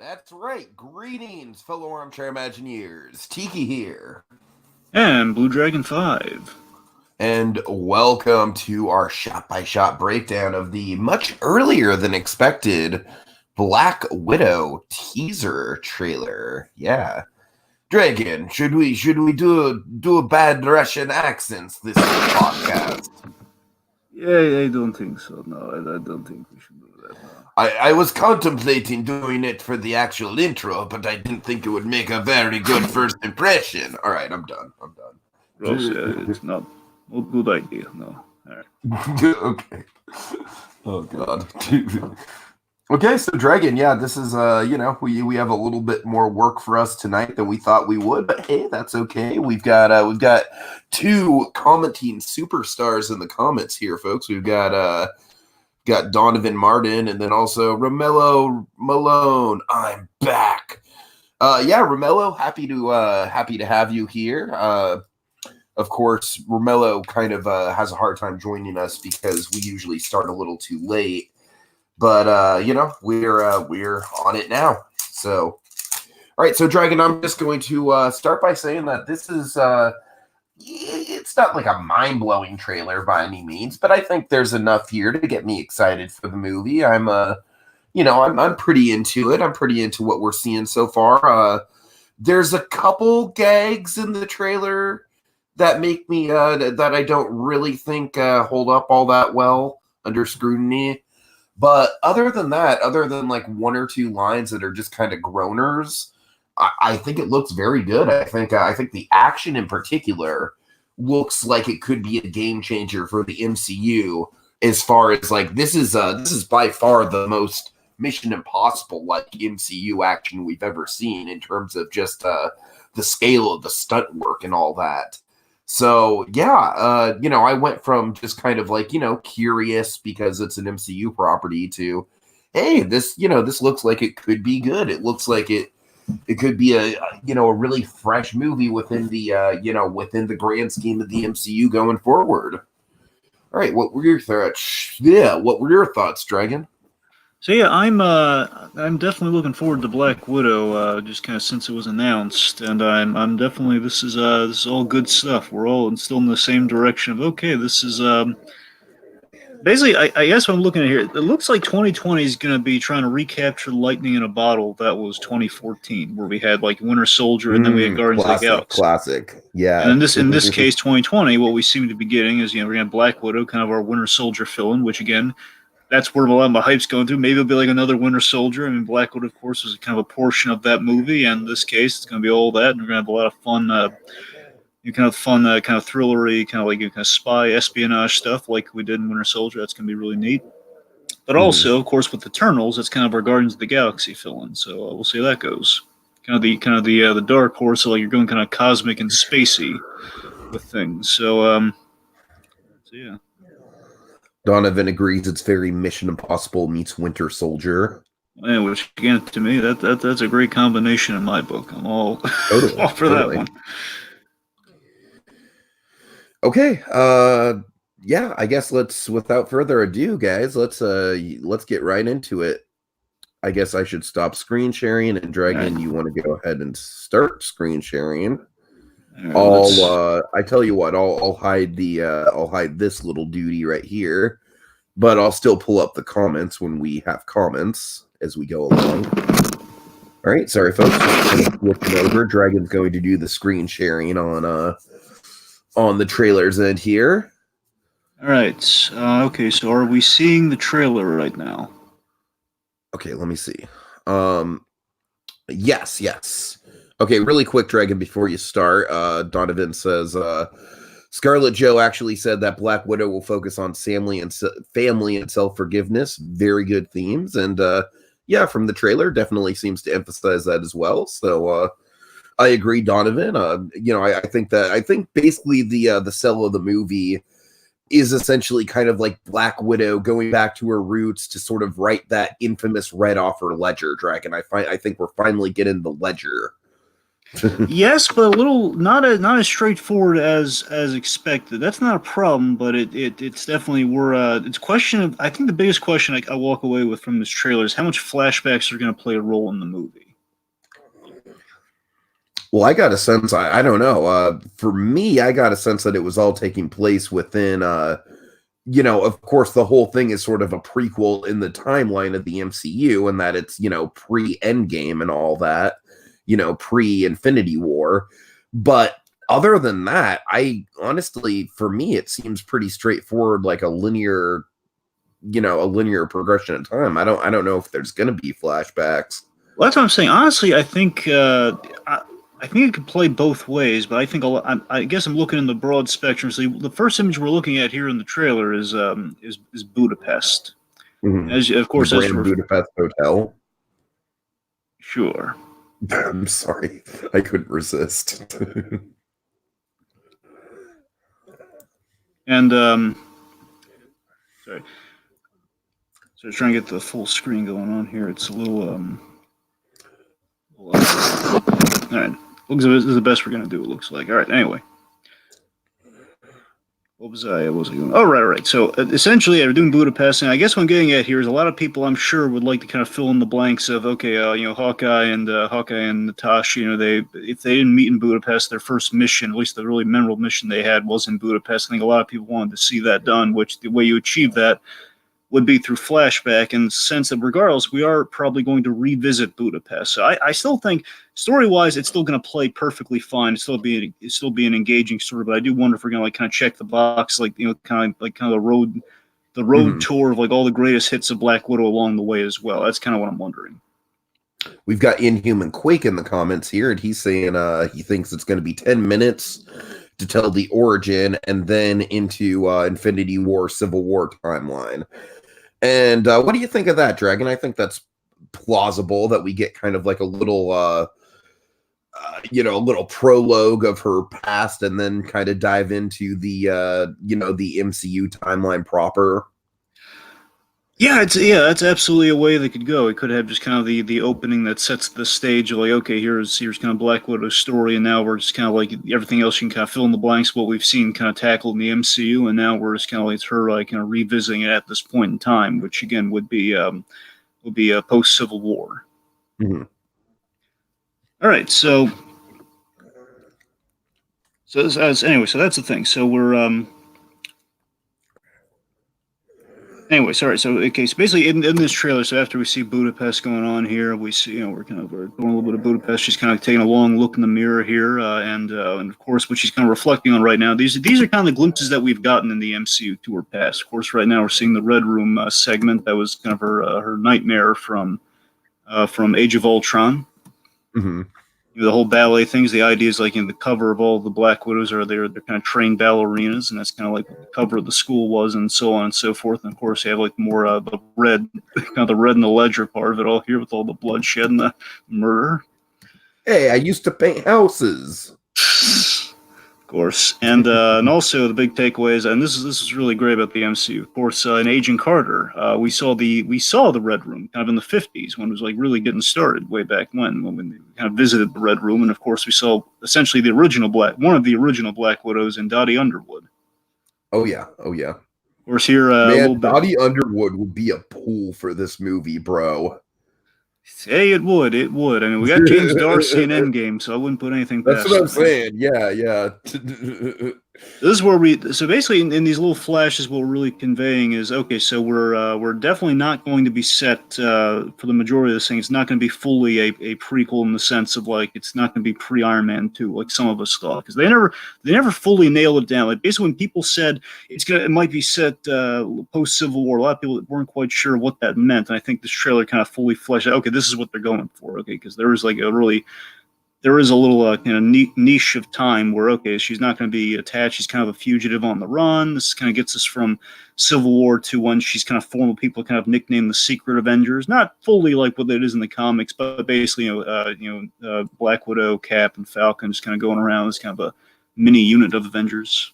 That's right. Greetings, fellow armchair Imagineers. Tiki here. And Blue Dragon 5. And welcome to our shot-by-shot breakdown of the much earlier than expected Black Widow teaser trailer. Yeah. Dragon, should we do a bad Russian accents this podcast? Yeah, I don't think so. No, I don't think we should do that. No. I was contemplating doing it for the actual intro, but I didn't think it would make a very good first impression. All right, I'm done. Ross, it's not a good idea. No. All right. Okay. Oh God. Okay, so Dragon, yeah, this is we have a little bit more work for us tonight than we thought we would, but hey, that's okay. We've got two commenting superstars in the comments here, folks. We've got Donovan Martin and then also Romello Malone. I'm back. Romello, happy to have you here. Of course, Romello kind of has a hard time joining us because we usually start a little too late. But we're on it now. So, all right. So, Dragon, I'm just going to start by saying that this is it's not like a mind-blowing trailer by any means, but I think there's enough here to get me excited for the movie. I'm pretty into it. I'm pretty into what we're seeing so far. There's a couple gags in the trailer that make me that I don't really think hold up all that well under scrutiny. But other than that, other than like one or two lines that are just kind of groaners, I think it looks very good. I think the action in particular looks like it could be a game changer for the MCU. As far as like this is by far the most Mission Impossible like MCU action we've ever seen in terms of just the scale of the stunt work and all that. So yeah, I went from just kind of like, curious because it's an MCU property to, hey, this looks like it could be good. It looks like it could be a really fresh movie within the grand scheme of the MCU going forward. All right, what were your thoughts? Yeah, what were your thoughts, Dragon? So yeah, I'm definitely looking forward to Black Widow. Just kind of since it was announced, and I'm definitely this is all good stuff. We're all still in the same direction of okay. This is basically I guess what I'm looking at here. It looks like 2020 is going to be trying to recapture lightning in a bottle that was 2014, where we had like Winter Soldier and then we had Guardians of the Galaxy. Classic, yeah. And in this case, 2020, what we seem to be getting is we're gonna have Black Widow, kind of our Winter Soldier villain, which again. That's where a lot of my hype's going through. Maybe it'll be like another Winter Soldier. I mean, Black Widow, of course, is kind of a portion of that movie, and in this case, it's going to be all that, and we're going to have a lot of fun, kind of thrillery, kind of like kind of spy espionage stuff, like we did in Winter Soldier. That's going to be really neat. But also, of course, with Eternals, it's kind of our Guardians of the Galaxy fill-in. So we'll see how that goes. Kind of the dark horse, so like you're going kind of cosmic and spacey with things. So yeah. Donovan agrees it's very Mission Impossible meets Winter Soldier. Yeah, which again, to me, that's a great combination in my book. I'm all, all for that one. Okay, I guess without further ado, guys, let's get right into it. I guess I should stop screen sharing, and Dragon, you want to go ahead and start screen sharing. I tell you what, I'll hide I'll hide this little duty right here, but I'll still pull up the comments when we have comments as we go along. All right, sorry folks, switching over. Dragon's going to do the screen sharing on the trailer's end here. All right. Okay, so are we seeing the trailer right now? Okay, let me see. Yes. Okay, really quick, Dragon, before you start, Donovan says, Scarlett Jo actually said that Black Widow will focus on family and self-forgiveness. Very good themes. And, from the trailer, definitely seems to emphasize that as well. So, I agree, Donovan. I think basically the sell of the movie is essentially kind of like Black Widow going back to her roots to sort of write that infamous red off her ledger, Dragon. I think we're finally getting the ledger. Yes, but a little not as straightforward as expected. That's not a problem, but it's definitely we're it's a question of I think the biggest question I walk away with from this trailer is how much flashbacks are going to play a role in the movie. Well, I got a sense, I don't know. For me, I got a sense that it was all taking place within, of course, the whole thing is sort of a prequel in the timeline of the MCU, and that it's, pre-Endgame and all that, pre-Infinity War. But other than that, I honestly, for me, it seems pretty straightforward, like a linear progression of time. I don't know if there's going to be flashbacks. Well, that's what I'm saying. Honestly, I think it could play both ways, but I think I guess I'm looking in the broad spectrum. So the first image we're looking at here in the trailer is Budapest. Mhm. As of The course, as Grand Budapest Hotel. sure. I'm sorry, I couldn't resist. And sorry, so I'm trying to get the full screen going on here. It's a little all right. Looks like this is the best we're gonna do. It looks like. All right. Anyway. What was I going? Oh, right. So essentially, we're doing Budapest, and I guess what I'm getting at here is a lot of people, I'm sure, would like to kind of fill in the blanks of okay, Hawkeye and Natasha, if they didn't meet in Budapest, their first mission, at least the really memorable mission they had, was in Budapest. I think a lot of people wanted to see that done. Which the way you achieve that would be through flashback, in the sense that regardless, we are probably going to revisit Budapest. So I still think story wise, it's still going to play perfectly fine. It's still be an engaging story. But I do wonder if we're going to like kind of check the box, like kind of the road tour of like all the greatest hits of Black Widow along the way as well. That's kind of what I'm wondering. We've got Inhuman Quake in the comments here, and he's saying he thinks it's going to be 10 minutes to tell the origin and then into Infinity War, Civil War timeline. And what do you think of that, Dragon? I think that's plausible that we get kind of like a little, a little prologue of her past, and then kind of dive into the, the MCU timeline proper. Yeah, that's absolutely a way they could go. It could have just kind of the opening that sets the stage of like, okay, here's kind of Black Widow's story, and now we're just kind of like everything else you can kind of fill in the blanks what we've seen kind of tackled in the MCU, and now we're just kind of like it's her like kind of revisiting it at this point in time, which again would be a post Civil War. Mm-hmm. All right, so anyway, so that's the thing. So we're Anyway, sorry. So okay, so basically in this trailer, so after we see Budapest going on here, we see we're doing a little bit of Budapest. She's kind of taking a long look in the mirror here, and of course what she's kind of reflecting on right now. These are kind of the glimpses that we've gotten in the MCU to her past. Of course, right now we're seeing the Red Room segment that was kind of her nightmare from Age of Ultron. Mm-hmm. The whole ballet things. The idea is like in the cover of all the Black Widows are they're kind of trained ballerinas, and that's kind of like what the cover of the school was, and so on and so forth. And of course, you have like more the red, kind of the red and the ledger part of it all here with all the bloodshed and the murder. Hey, I used to paint houses. Of course, and also the big takeaway is, and this is really great about the MCU. Of course, in Agent Carter, we saw the Red Room kind of in the '50s when it was like really getting started way back when we kind of visited the Red Room, and of course we saw essentially one of the original Black Widows in Dottie Underwood. Oh yeah. Of course, here man, Dottie Underwood would be a pool for this movie, bro. Hey, it would. I mean, we got James Darcy in Endgame, so I wouldn't put anything past. That's what I'm saying. Yeah. This is where so basically in these little flashes, what we're really conveying is okay. So we're definitely not going to be set for the majority of this thing. It's not going to be fully a prequel in the sense of like it's not going to be pre Iron Man 2 like some of us thought, because they never fully nailed it down. Like basically when people said it might be set post Civil War, a lot of people weren't quite sure what that meant, and I think this trailer kind of fully fleshed out. Okay, this is what they're going for. Okay, because there is a little kind of niche of time where okay, she's not going to be attached. She's kind of a fugitive on the run. This kind of gets us from Civil War to when she's kind of formed people kind of nicknamed the Secret Avengers. Not fully like what it is in the comics, but basically, Black Widow, Cap, and Falcon just kind of going around as kind of a mini unit of Avengers.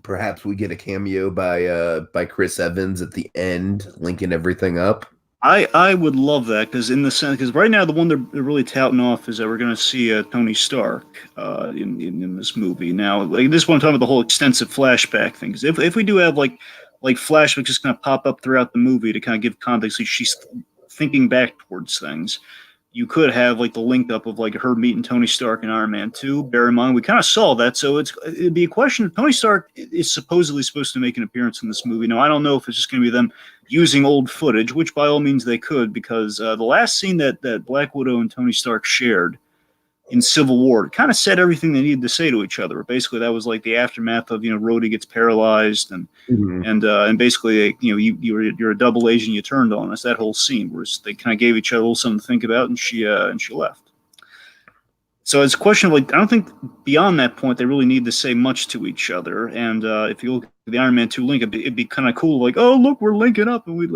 Perhaps we get a cameo by Chris Evans at the end, linking everything up. I would love that because in the sense because right now the one they're really touting off is that we're going to see Tony Stark in this movie. Now, like this one, I'm talking about the whole extensive flashback thing. 'Cause if we do have like flashbacks just kind of pop up throughout the movie to kind of give context, like she's thinking back towards things. You could have like the link up of like her meeting Tony Stark and Iron Man 2. Bear in mind, we kind of saw that, so it'd be a question of Tony Stark is supposedly supposed to make an appearance in this movie. Now, I don't know if it's just going to be them using old footage, which by all means they could, because the last scene that Black Widow and Tony Stark shared in Civil War kind of said everything they needed to say to each other. Basically, that was like the aftermath of Rhodey gets paralyzed and Mhm. and basically you're a double agent you turned on us. That whole scene where they kind of gave each other a little something to think about, and she left. So it's a question of like I don't think beyond that point they really need to say much to each other. And if you look at the Iron Man 2 link, it'd be kind of cool. Like, oh look, we're linking up, and we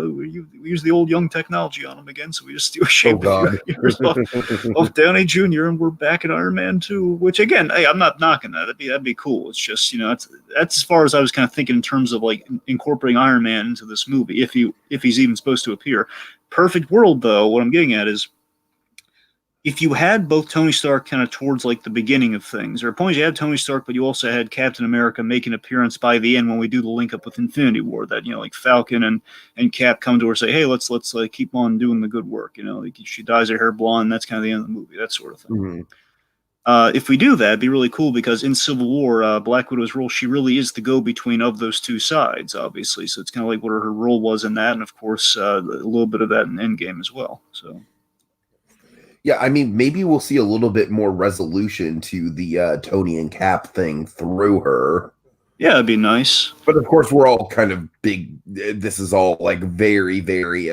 use the old young technology on them again. So we just shaved a God. few years off Downey Jr. and we're back at Iron Man 2. Which again, hey, I'm not knocking that. That'd be cool. It's just that's as far as I was kind of thinking in terms of like incorporating Iron Man into this movie if he's even supposed to appear. Perfect world though. What I'm getting at is if you had both Tony Stark kind of towards like the beginning of things, or point you had Tony Stark, but you also had Captain America make an appearance by the end when we do the link up with Infinity War, that like Falcon and Cap come to her and say, hey, let's keep on doing the good work. Like she dyes her hair blonde, that's kind of the end of the movie, that sort of thing. Mhm. If we do that, it'd be really cool because in Civil War, Black Widow's role, she really is the go-between of those two sides, obviously. So it's kind of like what her role was in that, and of course, a little bit of that in Endgame as well. So. Yeah, I mean, maybe we'll see a little bit more resolution to the Tony and Cap thing through her. Yeah, it'd be nice. But of course, we're all kind of big. This is all like very, very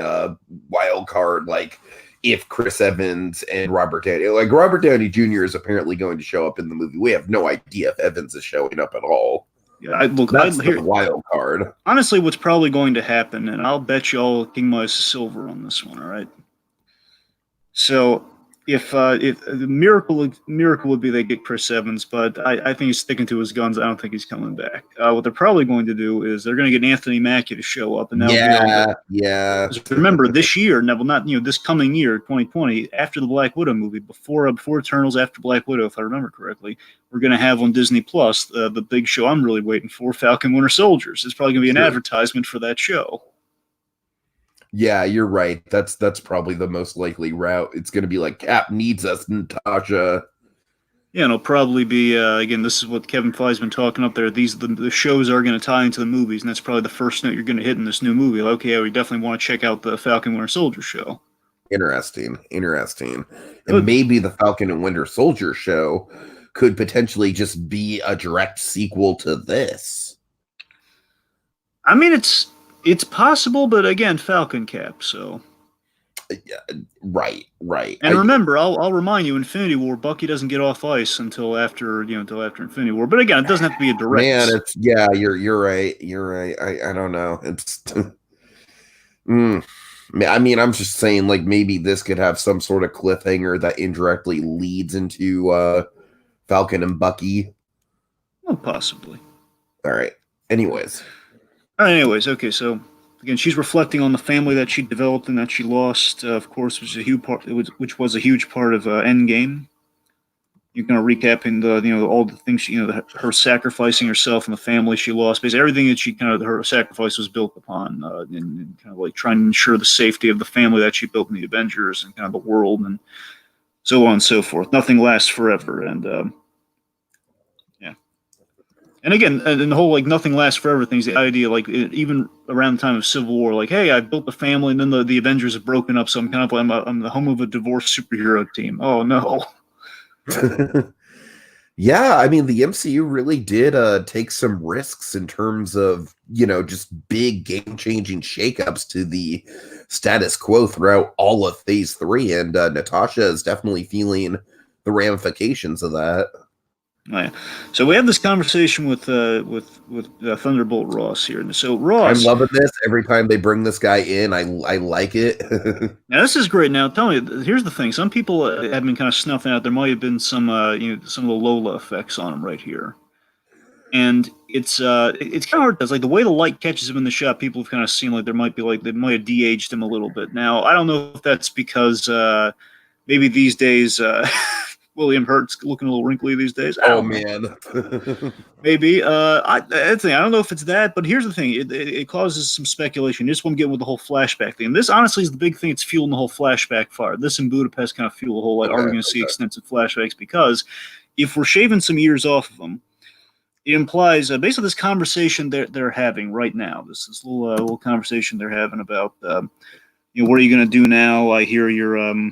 wild card. Like if Chris Evans and Robert Downey Jr. is apparently going to show up in the movie. We have no idea if Evans is showing up at all. Yeah, That's the wild card. Honestly, what's probably going to happen, and I'll bet you all King Midas is silver on this one. All right. So if the miracle would be they get Chris Evans, but I think he's sticking to his guns. I don't think he's coming back. What they're probably going to do is they're going to get Anthony Mackie to show up, and yeah. Remember this year, not this coming year, 2020, after the Black Widow movie, before Eternals, after Black Widow, if I remember correctly, we're going to have on Disney Plus the big show I'm really waiting for, Falcon Winter Soldiers. It's probably going to be an advertisement for that show. Yeah, you're right. That's probably the most likely route. It's going to be like Cap needs us, Natasha. Yeah, and it'll probably be again. This is what Kevin Feige's been talking up there. The shows are going to tie into the movies, and that's probably the first note you're going to hit in this new movie. Like, okay, yeah, we definitely want to check out the Falcon Winter Soldier show. Interesting. And maybe the Falcon and Winter Soldier show could potentially just be a direct sequel to this. I mean, it's possible, but again, Falcon Cap, so. Right. And remember, I'll remind you, Infinity War, Bucky doesn't get off ice until after Infinity War. But again, it doesn't have to be a direct. Man, you're right. I don't know. It's. I mean, I'm just saying, like maybe this could have some sort of cliffhanger that indirectly leads into Falcon and Bucky. Well, possibly. All right. Anyways, okay, so again, she's reflecting on the family that she developed and that she lost, of course, which was a huge part of Endgame. You're kind of recapping all the things her sacrificing herself and the family she lost, basically everything that her sacrifice was built upon, and kind of like trying to ensure the safety of the family that she built in the Avengers and kind of the world and so on and so forth. Nothing lasts forever, and And again, and the whole like nothing lasts forever thing is the idea, like even around the time of Civil War, like, hey, I built a family, and then the Avengers have broken up, so I'm kind of I'm the home of a divorced superhero team. Oh no. Yeah, I mean the MCU really did take some risks in terms of just big game-changing shakeups to the status quo throughout all of Phase 3, and Natasha is definitely feeling the ramifications of that. Oh, yeah. So we have this conversation with Thunderbolt Ross here. So Ross, I'm loving this. Every time they bring this guy in, I like it. Now this is great. Now tell me, here's the thing. Some people have been kind of snuffing out. There might have been some of the Lola effects on him right here. And it's kind of hard. It's like the way the light catches him in the shot. People have kind of seen like there might be like they might have de-aged him a little bit. Now I don't know if that's because maybe these days William Hurt's looking a little wrinkly these days. I don't know. Man. Maybe. I don't know if it's that, but here's the thing. It causes some speculation. Just want to get with the whole flashback thing. And this honestly is the big thing. It's fueling the whole flashback fire. This and Budapest kind of fuel the whole like, are we going to see extensive flashbacks? Because if we're shaving some years off of them, it implies based on this conversation they're having right now. This little conversation they're having about what are you going to do now? I hear you're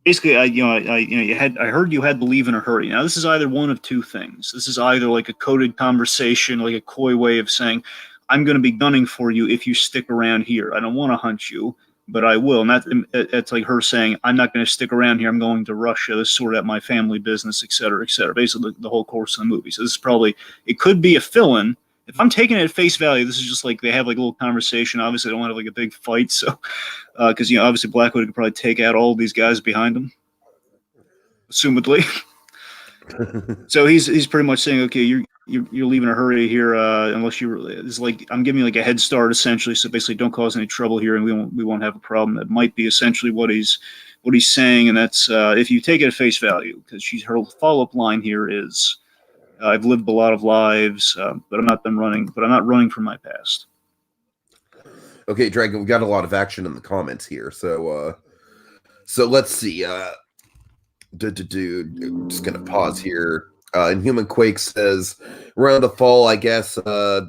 basically, I heard you had to leave in a hurry. Now, this is either one of two things. This is either like a coded conversation, like a coy way of saying, I'm going to be gunning for you if you stick around here. I don't want to hunt you, but I will. And that's like her saying, I'm not going to stick around here. I'm going to Russia to sort out my family business, et cetera, et cetera. Basically, the whole course of the movie. So this is probably, it could be a fill-in. If I'm taking it at face value, this is just like they have like a little conversation. Obviously, they don't have like a big fight, so because obviously Black Widow could probably take out all of these guys behind him, assumedly. So he's pretty much saying, okay, you're leaving a hurry here, unless you. It's like I'm giving you like a head start essentially. So basically, don't cause any trouble here, and we won't have a problem. That might be essentially what he's saying, and that's if you take it at face value, because her follow-up line here is. I've lived a lot of lives, but I'm not running from my past. Okay, Dragon, we got a lot of action in the comments here, so let's see. Just gonna pause here. Inhuman Quake says around the fall, I guess, of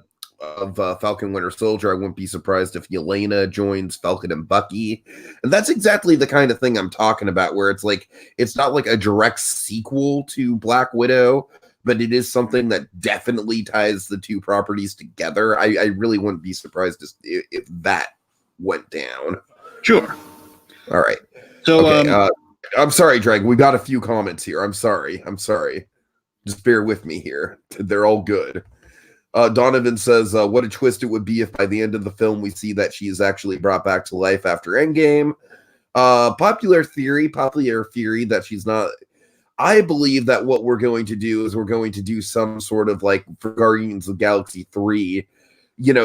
Falcon Winter Soldier, I wouldn't be surprised if Yelena joins Falcon and Bucky, and that's exactly the kind of thing I'm talking about, where it's like it's not like a direct sequel to Black Widow. But it is something that definitely ties the two properties together. I really wouldn't be surprised if that went down. Sure. All right. So, okay, I'm sorry, Dragon. We got a few comments here. I'm sorry. Just bear with me here. They're all good. Donovan says, what a twist it would be if by the end of the film we see that she is actually brought back to life after Endgame. Popular theory that she's not... I believe that what we're going to do is we're going to do some sort of like for Guardians of the Galaxy 3,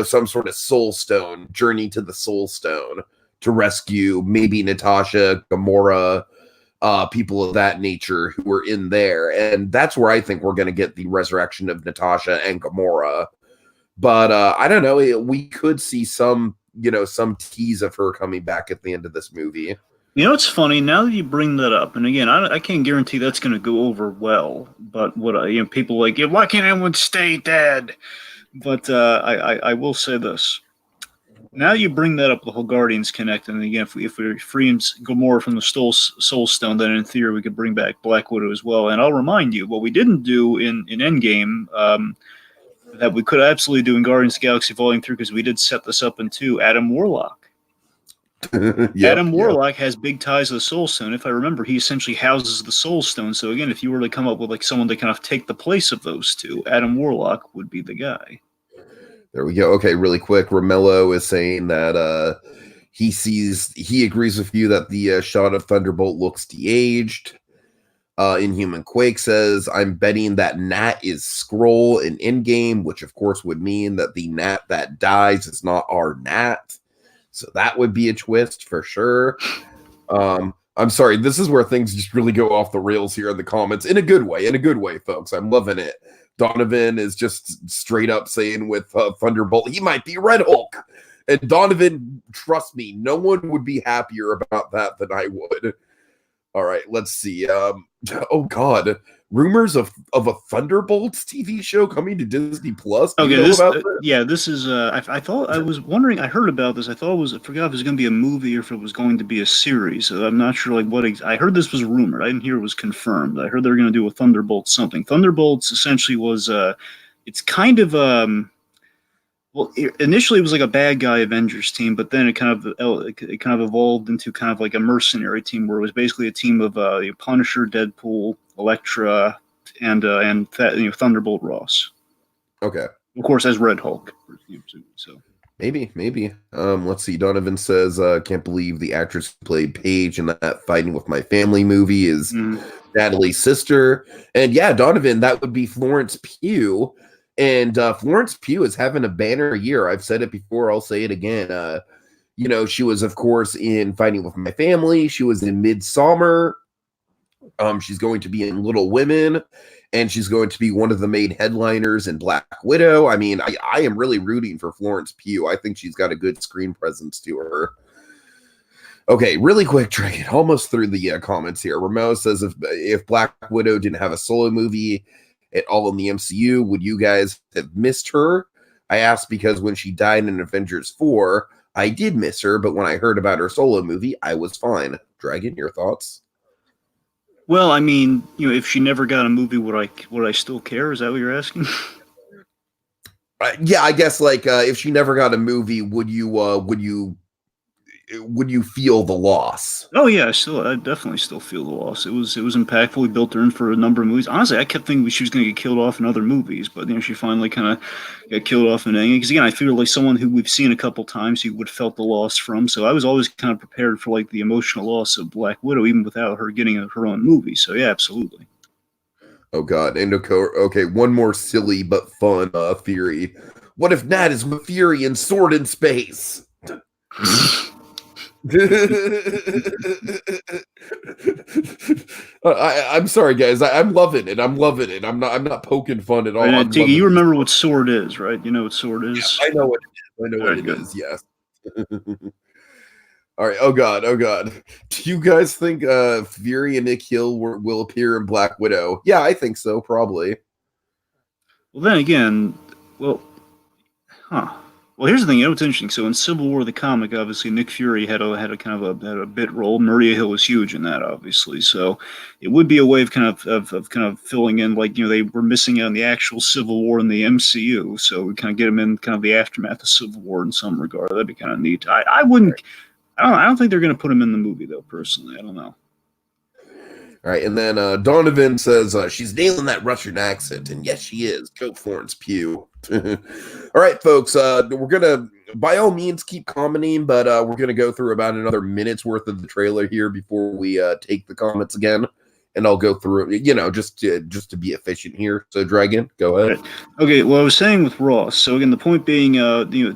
some sort of Soul Stone, journey to the Soul Stone to rescue maybe Natasha, Gamora, people of that nature who were in there. And that's where I think we're going to get the resurrection of Natasha and Gamora. But I don't know. We could see some tease of her coming back at the end of this movie. It's funny now that you bring that up, and again, I can't guarantee that's going to go over well. But what people are like, why can't everyone stay dead? But I will say this: now you bring that up, the whole Guardians connect, and again, if we free Gamora from the Soul Stone, then in theory we could bring back Black Widow as well. And I'll remind you, what we didn't do in Endgame, that we could absolutely do in Guardians of the Galaxy Volume 3, because we did set this up in 2, Adam Warlock. Adam Warlock has big ties to the Soul Stone. If I remember, he essentially houses the Soul Stone. So again, if you were to come up with like someone to kind of take the place of those two, Adam Warlock would be the guy. There we go. Okay, really quick. Romello is saying that he agrees with you that the shot of Thunderbolt looks de-aged. Inhuman Quake says, I'm betting that Nat is Skrull in Endgame, which of course would mean that the Nat that dies is not our Nat. So that would be a twist for sure. I'm sorry. This is where things just really go off the rails here in the comments in a good way, folks. I'm loving it. Donovan is just straight up saying with Thunderbolt, he might be Red Hulk. And Donovan, trust me, no one would be happier about that than I would. All right, let's see. Oh God, rumors of a Thunderbolts TV show coming to Disney Plus. Okay, this is. I thought I was wondering. I heard about this. I forgot if it was going to be a movie or if it was going to be a series. So I'm not sure. Like I heard this was rumored. I didn't hear it was confirmed. I heard they were going to do a Thunderbolts something. Thunderbolts essentially was. It's kind of well, initially it was like a bad guy Avengers team, but then it kind of evolved into kind of like a mercenary team where it was basically a team of Punisher, Deadpool, Elektra, and Thunderbolt Ross. Okay. Of course, as Red Hulk. So maybe. Let's see. Donovan says, "Can't believe the actress who played Paige in that Fighting with My Family movie is Natalie's sister." And yeah, Donovan, that would be Florence Pugh. And Florence Pugh is having a banner year. I've said it before. I'll say it again. She was, of course, in Fighting with My Family. She was in Midsommar. She's going to be in Little Women, and she's going to be one of the main headliners in Black Widow. I mean, I am really rooting for Florence Pugh. I think she's got a good screen presence to her. Okay, really quick, Dragon. Almost through the comments here. Ramo says if Black Widow didn't have a solo movie at all in the MCU, would you guys have missed her? I asked because when she died in Avengers 4, I did miss her, but when I heard about her solo movie, I was fine. Dragon, your thoughts? Well, I mean, if she never got a movie, would I still care? Is that what you're asking? Yeah, I guess if she never got a movie, would you feel the loss? Oh yeah, I definitely still feel the loss. It was impactful. We built her in for a number of movies. Honestly, I kept thinking she was going to get killed off in other movies, but she finally kind of got killed off in Endgame. Because again, I feel like someone who we've seen a couple times, who would felt the loss from. So I was always kind of prepared for the emotional loss of Black Widow, even without her getting her own movie. So yeah, absolutely. Oh God, and okay, one more silly but fun theory. What if Nat is with Fury and Sword in space? I'm sorry, guys. I'm loving it. I'm not poking fun at all. Right, Tiki, you remember what Sword is, right? You know what Sword is? Yeah, I know what it is. I know what it is. Yes. All right. Oh God. Do you guys think Fury and Nick Hill will appear in Black Widow? Yeah, I think so. Probably. Well, then again, Well, here's the thing. It's interesting. So in Civil War, the comic, obviously Nick Fury had a kind of a bit role. Maria Hill was huge in that, obviously. So it would be a way of kind of filling in, they were missing out on the actual Civil War in the MCU. So we kind of get them in kind of the aftermath of Civil War in some regard. That'd be kind of neat. I wouldn't. I don't think they're going to put him in the movie though. Personally, I don't know. All right, and then Donovan says she's nailing that Russian accent, and yes, she is. Go Florence Pugh. All right, folks, we're gonna by all means keep commenting, but we're gonna go through about another minute's worth of the trailer here before we take the comments again, and I'll go through it, just to be efficient here. So, Dragon, go ahead. Right. Okay, well, I was saying with Ross. So again, the point being,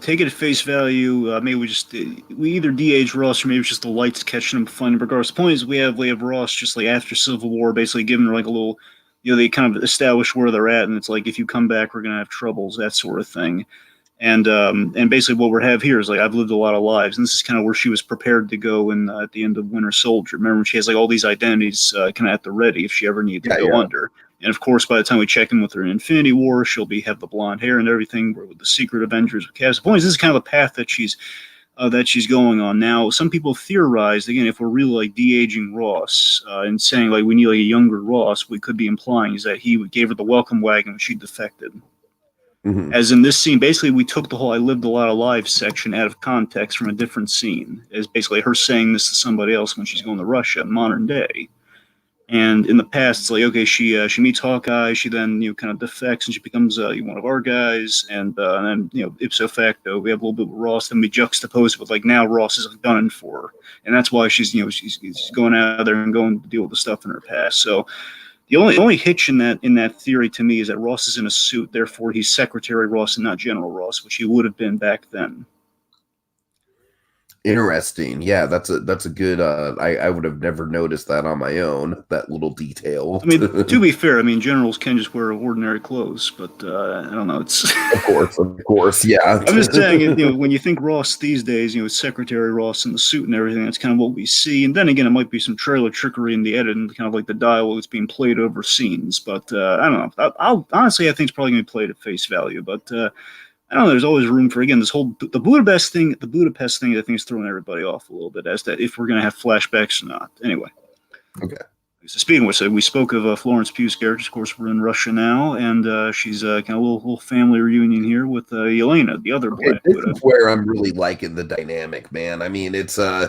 take it at face value. Maybe we either de-age Ross, or maybe it's just the lights catching him fun. Regardless, the point is we have Ross just after Civil War, basically giving her a little, they kind of establish where they're at, and it's if you come back, we're gonna have troubles, that sort of thing. And basically what we have here is I've lived a lot of lives, and this is kind of where she was prepared to go in at the end of Winter Soldier. Remember, she has all these identities kind of at the ready if she ever needed to go under. And of course, by the time we check in with her in Infinity War, she'll have the blonde hair and everything. With the Secret Avengers with Cass. The point is, this is kind of the path that she's going on now. Some people theorized, again, if we're really de-aging Ross and saying we need a younger Ross, we could be implying is that he gave her the welcome wagon when she defected. Mm-hmm. As in this scene, basically we took the whole "I lived a lot of lives" section out of context from a different scene, as basically her saying this to somebody else when she's going to Russia in modern day. And in the past, it's okay, she meets Hawkeye, she then kind of defects and she becomes one of our guys, and then ipso facto we have a little bit of Ross. Then we juxtapose it with now Ross is done for her, and that's why she's she's going out there and going to deal with the stuff in her past. So. The only hitch in that theory to me is that Ross is in a suit, therefore he's Secretary Ross and not General Ross, which he would have been back then. Interesting. Yeah, that's a good. I would have never noticed that on my own. That little detail. I mean, to be fair, generals can just wear ordinary clothes, but I don't know. It's of course, yeah. I'm just saying, when you think Ross these days, it's Secretary Ross in the suit and everything. That's kind of what we see. And then again, it might be some trailer trickery in the edit and kind of the dialogue that's being played over scenes. But I don't know. Honestly, I think it's probably going to be played at face value. But I don't know. There's always room for, again, this whole the Budapest thing. The Budapest thing, I think, is throwing everybody off a little bit as to if we're going to have flashbacks or not. Anyway. Okay. So speaking of which, we spoke of Florence Pugh's character. Of course, we're in Russia now, and she's kind of a little family reunion here with Yelena, the other Black Widow. This is where I'm really liking the dynamic, man. I mean, it's I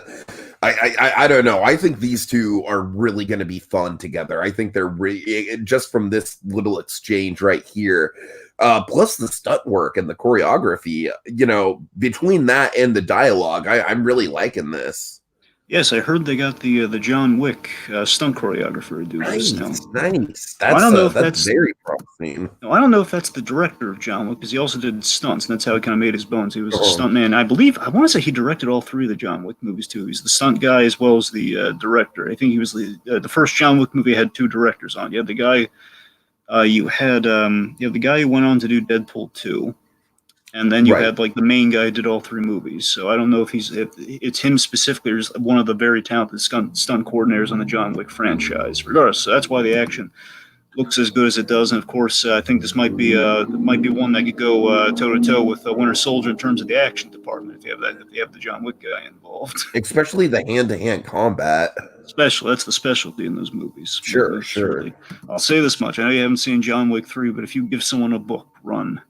don't know. I think these two are really going to be fun together. I think they're just from this little exchange right here. Plus the stunt work and the choreography, between that and the dialogue, I'm really liking this. Yes, I heard they got the John Wick stunt choreographer to do this now. Nice. Well, I don't know if That's that's very promising. no, I don't know if that's the director of John Wick because he also did stunts, and that's how he kind of made his bones. He was a Oh, stunt man. I believe I want to say he directed all three of the John Wick movies too. He's the stunt guy as well as the director. I think he was the first John Wick movie had two directors on. You had the guy you have the guy who went on to do Deadpool 2, and then you right. had like the main guy who did all three movies. So I don't know if it's him specifically or just one of the very talented stunt coordinators on the John Wick franchise. Regardless, so that's why the action looks as good as it does. And of course, I think this might be one that could go toe to toe with Winter Soldier in terms of the action department if you have the John Wick guy involved. Especially the hand-to-hand combat. That's the specialty in those movies. Sure. Certainly. I'll say this much: I know you haven't seen John Wick 3, but if you give someone a book, run.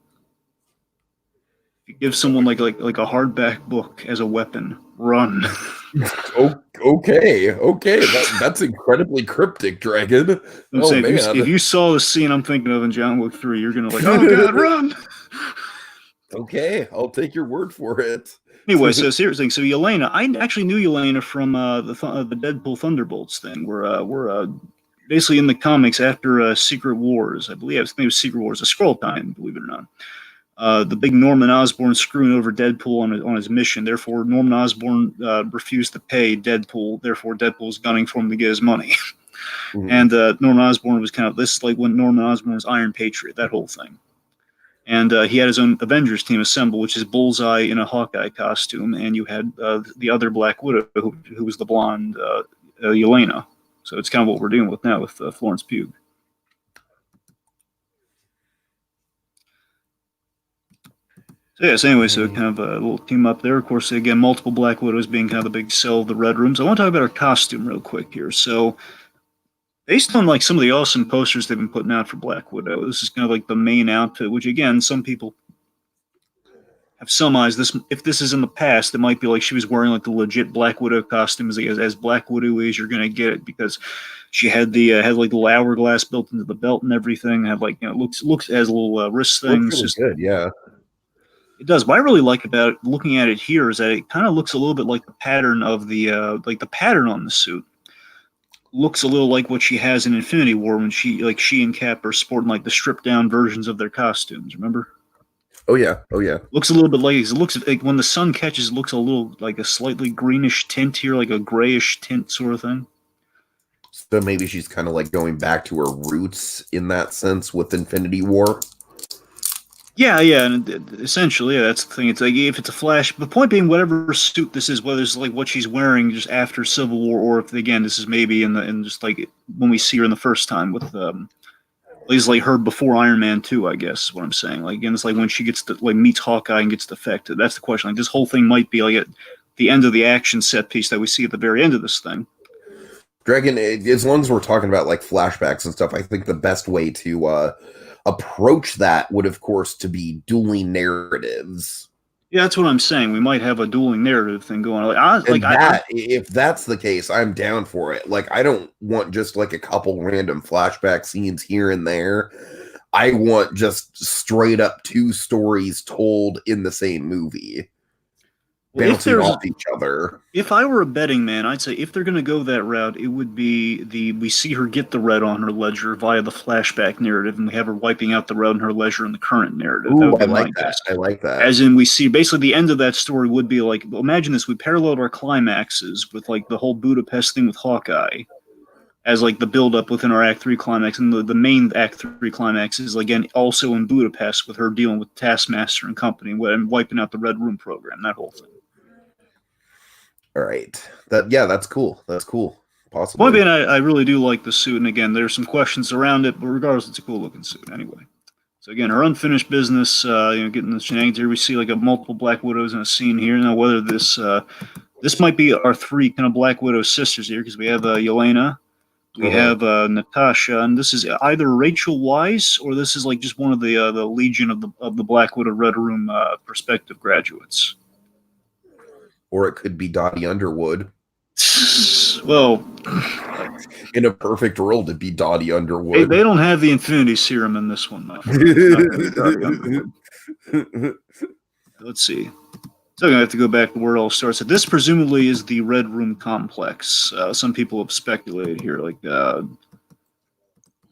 If you give someone like a hardback book as a weapon, run. Okay. That's incredibly cryptic, Dragon. I'm saying, if you saw the scene I'm thinking of in John Wick 3, you're gonna like, oh god, run. Okay, I'll take your word for it. Anyway, so seriously, so Yelena, I actually knew Yelena from the Deadpool Thunderbolts thing, where basically in the comics after Secret Wars, I think it was Secret Wars, a Skrull time, believe it or not. The big Norman Osborn screwing over Deadpool on his mission. Therefore, Norman Osborn refused to pay Deadpool. Therefore, Deadpool's gunning for him to get his money. Mhm. And Norman Osborn was this is like when Norman Osborn was Iron Patriot, that whole thing. And he had his own Avengers team assemble, which is Bullseye in a Hawkeye costume, and you had the other Black Widow, who was the blonde Yelena. So it's kind of what we're dealing with now with Florence Pugh. So yes, anyway, so kind of a little team up there. Of course, again, multiple Black Widows being kind of the big sell of the Red Rooms. I want to talk about her costume real quick here. So based on like some of the awesome posters they've been putting out for Black Widow, this is kind of like the main outfit, which again, some people have some eyes. If this is in the past, it might be like she was wearing like the legit Black Widow costume as Black Widow is you're gonna get it because she had had like the hourglass built into the belt and everything. Had like looks as little wrist things. Looks really good, yeah. It does. What I really like about looking at it here is that it kind of looks a little bit like the pattern of the pattern on the suit. Looks a little like what she has in Infinity War when she and Cap are sporting like the stripped down versions of their costumes. Remember? Oh yeah. Looks a little bit like it looks like when the sun catches. It looks a little like a slightly greenish tint here, like a grayish tint sort of thing. So maybe she's kind of like going back to her roots in that sense with Infinity War. Yeah, and essentially, that's the thing. It's like if it's a Flash. The point being, whatever suit this is, whether it's like what she's wearing just after Civil War, or if again this is maybe in just like when we see her in the first time with at least like her before Iron Man 2, I guess is what I'm saying. Like again, it's like when she gets to like meets Hawkeye and gets defected. That's the question. Like this whole thing might be like at the end of the action set piece that we see at the very end of this thing. Dragon, as long as we're talking about like flashbacks and stuff, I think the best way to approach that would, of course, to be dueling narratives. Yeah, that's what I'm saying. We might have a dueling narrative thing going on. If that's the case, I'm down for it. Like, I don't want just like a couple random flashback scenes here and there. I want just straight up two stories told in the same movie. Bouncing off each other. If I were a betting man, I'd say if they're going to go that route, it would be we see her get the red on her ledger via the flashback narrative, and we have her wiping out the red on her ledger in the current narrative. Ooh, I like that. I like that. As in, we see basically the end of that story would be like, imagine this: we paralleled our climaxes with like the whole Budapest thing with Hawkeye, as like the build up within our Act 3 climax, and the main Act 3 climax is again also in Budapest with her dealing with Taskmaster and company and wiping out the Red Room program, that whole thing. All right. That's cool. That's cool. Possibly. Point being, I really do like the suit, and again, there's some questions around it, but regardless, it's a cool looking suit anyway. So again, her unfinished business, getting the shenanigans here. We see like a multiple Black Widows in a scene here. Now, whether this might be our three kind of Black Widow sisters here, because we have Yelena, we have Natasha, and this is either Rachel Weisz or this is like just one of the Legion of the Black Widow Red Room prospective graduates. Or it could be Dottie Underwood. Well, in a perfect world, it'd be Dottie Underwood. They don't have the Infinity Serum in this one, though. Let's see. So I'm going to have to go back to where it all starts. So this presumably is the Red Room complex. Some people have speculated here, like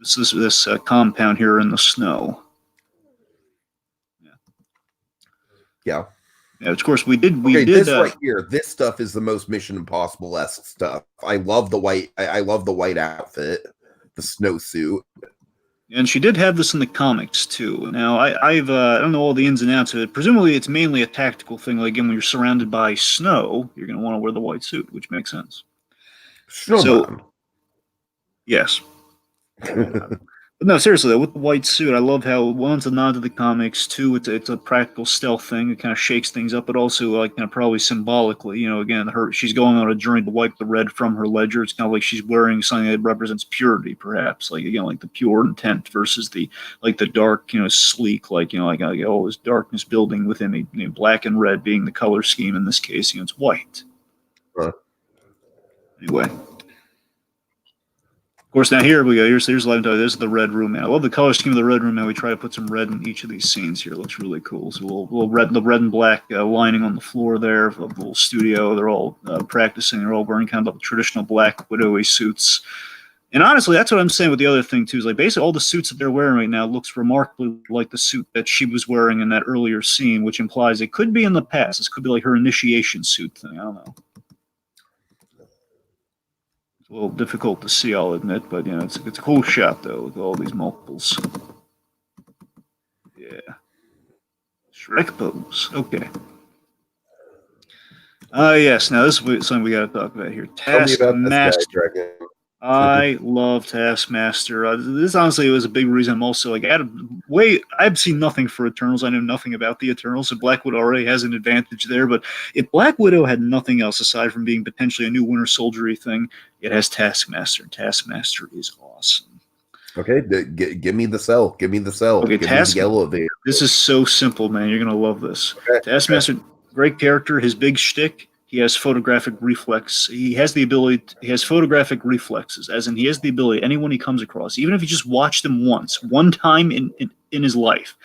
this compound here in the snow. Yeah. Yeah, of course we did. This right here, this stuff is the most Mission Impossible-esque stuff. I love the white. I love the white outfit, the snowsuit. And she did have this in the comics too. Now I don't know all the ins and outs of it. Presumably it's mainly a tactical thing. Like again, when you're surrounded by snow, you're going to want to wear the white suit, which makes sense. Snowman. So, yes. But no, seriously though, with the white suit, I love how one's a nod to the comics, two, it's a practical stealth thing. It kind of shakes things up, but also like kind of probably symbolically, again, she's going on a journey to wipe the red from her ledger. It's kind of like she's wearing something that represents purity, perhaps, like again, like the pure intent versus the dark, sleek, like all this darkness building within me. Black and red being the color scheme in this case, it's white. Anyway. Of course, now here we go. Here's This is the Red Room. Man. I love the color scheme of the Red Room. Now we try to put some red in each of these scenes here. It looks really cool. So the red and black lining on the floor there of the little studio. They're all practicing. They're all wearing kind of traditional black widowy suits. And honestly, that's what I'm saying with the other thing too. Is like basically all the suits that they're wearing right now looks remarkably like the suit that she was wearing in that earlier scene, which implies it could be in the past. This could be like her initiation suit thing. I don't know. A little difficult to see, I'll admit, but it's a cool shot though with all these multiples. Yeah, Shrek pose. Okay. Yes. Now this is something we got to talk about here. Taskmaster. I love Taskmaster. This honestly was a big reason. I'm also like, I've seen nothing for Eternals. I know nothing about the Eternals, so Black Widow already has an advantage there. But if Black Widow had nothing else aside from being potentially a new Winter Soldier-y thing, it has Taskmaster. Taskmaster is awesome. Okay, give me the cell. Give me the cell. Okay, give me the elevator. This is so simple, man. You're gonna love this. Okay. Taskmaster, great character. His big shtick. He has photographic reflex. He has photographic reflexes, as in he has the ability, anyone he comes across, even if he just watched them one time in his life,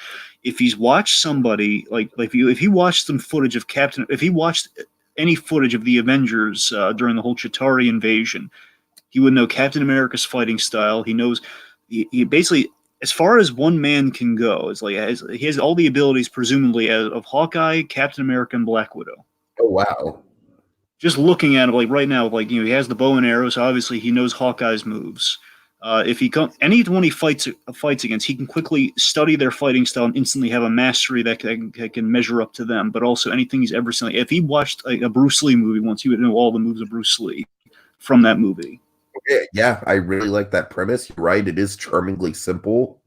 if he's watched somebody, if he watched some footage of if he watched any footage of the Avengers during the whole Chitauri invasion, he would know Captain America's fighting style. He knows, he basically, as far as one man can go, it's like he has all the abilities, presumably, of Hawkeye, Captain America, and Black Widow. Oh, wow. Just looking at him, like right now, he has the bow and arrow, so obviously he knows Hawkeye's moves. If anyone he fights against, he can quickly study their fighting style and instantly have a mastery that can measure up to them. But also anything he's ever seen. If he watched a Bruce Lee movie once, he would know all the moves of Bruce Lee from that movie. Okay, yeah, I really like that premise. You're right; it is charmingly simple.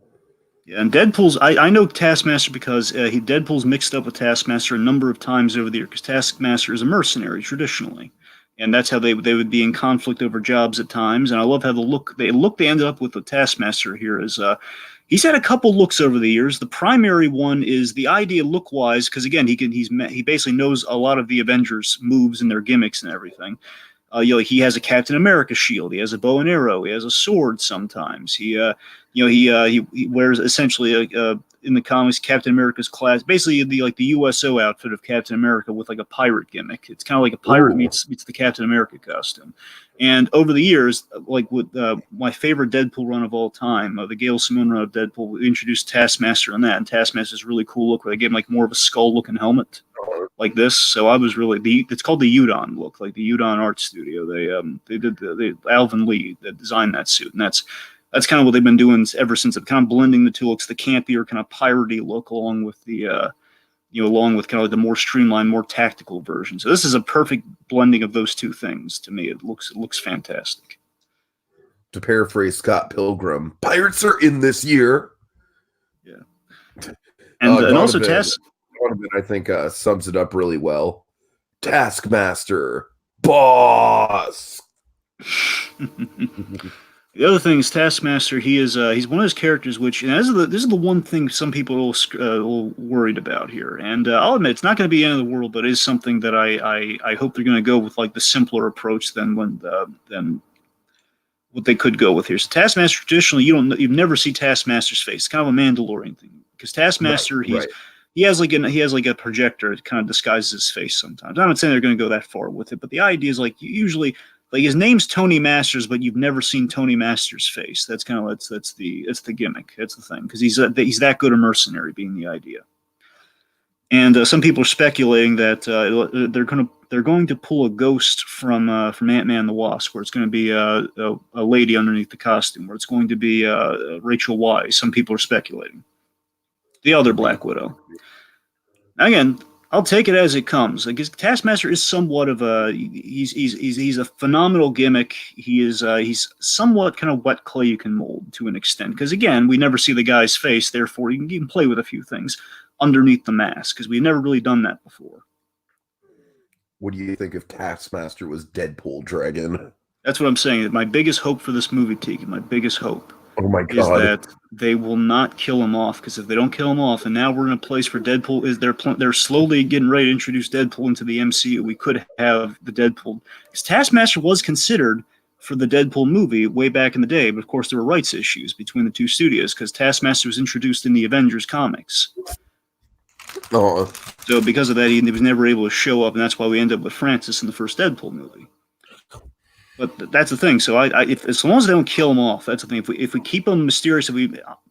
Yeah, and Deadpool's, I know Taskmaster because Deadpool's mixed up with Taskmaster a number of times over the year, because Taskmaster is a mercenary traditionally, and that's how they would be in conflict over jobs at times. And I love how they ended up with the Taskmaster here is he's had a couple looks over the years. The primary one is the idea look-wise, because again he basically knows a lot of the Avengers moves and their gimmicks and everything. He has a Captain America shield. He has a bow and arrow. He has a sword sometimes. He wears essentially in the comics Captain America's class, basically the USO outfit of Captain America with like a pirate gimmick. It's kind of like a pirate meets the Captain America costume. And over the years, like with my favorite Deadpool run of all time, the Gail Simone run of Deadpool, we introduced Taskmaster on that, and Taskmaster's really cool look where they gave him like more of a skull-looking helmet like this. So I was really it's called the Udon look, like the Udon Art Studio. They did Alvin Lee that designed that suit, and that's kind of what they've been doing ever since. Of kind of blending the two looks, the campier kind of piratey look, along with the along with kind of like the more streamlined, more tactical version. So this is a perfect blending of those two things to me. It looks fantastic. To paraphrase Scott Pilgrim, pirates are in this year. Yeah, and also Donovan, I think, sums it up really well. Taskmaster, boss. The other thing is Taskmaster. He's one of those characters which, and this is the one thing some people are a little worried about here. And I'll admit it's not going to be the end of the world, but it is something that I hope they're going to go with like the simpler approach than what they could go with here. So Taskmaster, traditionally, you never see Taskmaster's face. It's kind of a Mandalorian thing, because Taskmaster, he has like a projector that kind of disguises his face sometimes. I'm not saying they're going to go that far with it, but the idea is like usually like his name's Tony Masters, but you've never seen Tony Masters' face. That's kind of that's the gimmick. That's the thing because he's that good a mercenary, being the idea. And some people are speculating that they're going to pull a ghost from Ant-Man and the Wasp, where it's going to be a lady underneath the costume, where it's going to be Rachel Weisz. Some people are speculating the other Black Widow. Again, I'll take it as it comes. Like his Taskmaster is somewhat of a he's a phenomenal gimmick. He's somewhat kind of wet clay you can mold to an extent because again we never see the guy's face, therefore you can play with a few things underneath the mask because we've never really done that before. What do you think if Taskmaster was Deadpool Dragon? That's what I'm saying. My biggest hope for this movie, Tiki, my biggest hope is that they will not kill him off because if they don't kill him off, and now we're in a place where Deadpool is they're slowly getting ready to introduce Deadpool into the MCU. We could have the Deadpool because Taskmaster was considered for the Deadpool movie way back in the day, but of course there were rights issues between the two studios because Taskmaster was introduced in the Avengers comics. Oh. So because of that, he was never able to show up, and that's why we end up with Francis in the first Deadpool movie. But that's the thing. So as long as they don't kill him off, that's the thing. If we keep him mysterious,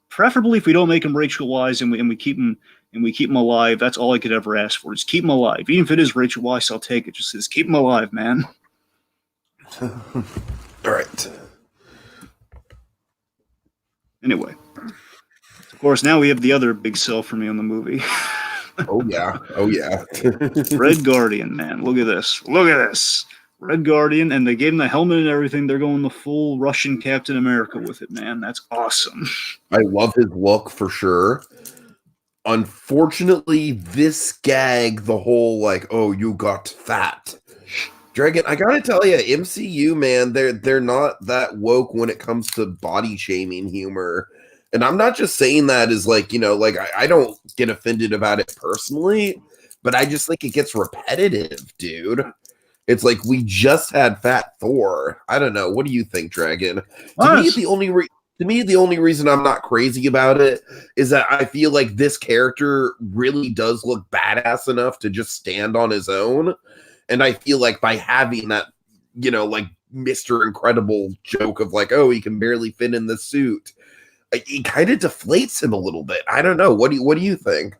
preferably if we don't make him Rachel Weisz and we keep him alive, that's all I could ever ask for. Just keep him alive, even if it is Rachel Weisz, I'll take it. Just keep him alive, man. All right. Anyway, of course, now we have the other big sell for me on the movie. Oh yeah. Red Guardian, man. Look at this. Red Guardian, and they gave him the helmet and everything. They're going the full Russian Captain America with it, man. That's awesome. I love his look for sure. Unfortunately, this gag, the whole like, oh, you got fat. Dragon, I gotta tell you, MCU, man, they're not that woke when it comes to body shaming humor. And I'm not just saying that as like, like I don't get offended about it personally, but I just think it gets repetitive, dude. It's like we just had Fat Thor. I don't know. What do you think, Dragon? To me, the only reason I'm not crazy about it is that I feel like this character really does look badass enough to just stand on his own. And I feel like by having that, like Mr. Incredible joke of like, oh, he can barely fit in the suit, it kind of deflates him a little bit. I don't know. What do you think?